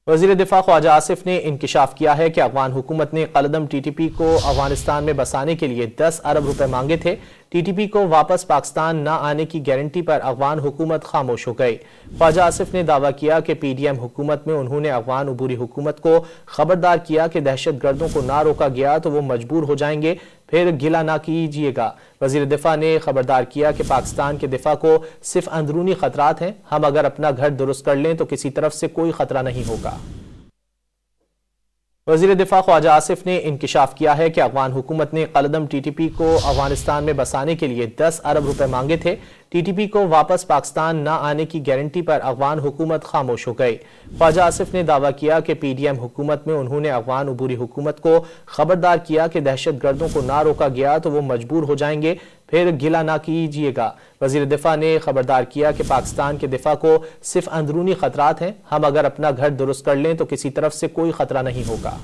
वज़ीर दिफा ख्वाजा आसिफ ने इंकिशाफ किया है कि अफगान हुकूमत ने कलदम TTP को अफगानिस्तान में बसाने के लिए 10 अरब रुपए मांगे थे। TTP को वापस पाकिस्तान न आने की गारंटी पर अफगान हुकूमत खामोश हो गई। ख्वाजा आसिफ ने दावा किया कि PDM हुकूमत में उन्होंने अफगान अबूरी हुकूमत को खबरदार किया कि दहशत गर्दों को ना रोका गया तो वो मजबूर हो जाएंगे, फिर गिला ना कीजिएगा। वज़ीर दिफा ने खबरदार किया कि पाकिस्तान के दिफा को सिर्फ अंदरूनी खतरात हैं, हम अगर अपना घर दुरुस्त कर लें तो किसी तरफ से कोई खतरा नहीं होगा। वज़ीर दिफा ख्वाजा आसिफ ने इंकिशाफ किया है कि अफगान हुकूमत ने कलदम TTP को अफगानिस्तान में बसाने के लिए 10 अरब रुपए मांगे थे। TTP को वापस पाकिस्तान न आने की गारंटी पर अफगान हुकूमत खामोश हो गई। ख्वाजा आसिफ ने दावा किया कि PDM हुकूमत में उन्होंने अफगान अबूरी हुकूमत को खबरदार किया कि दहशत गर्दों को ना रोका गया तो वो मजबूर हो जाएंगे, फिर गिला ना कीजिएगा। वज़ीर दिफा ने खबरदार किया कि पाकिस्तान के दिफा को सिर्फ अंदरूनी खतरात हैं, हम अगर अपना घर दुरुस्त कर लें तो किसी तरफ से कोई खतरा नहीं होगा।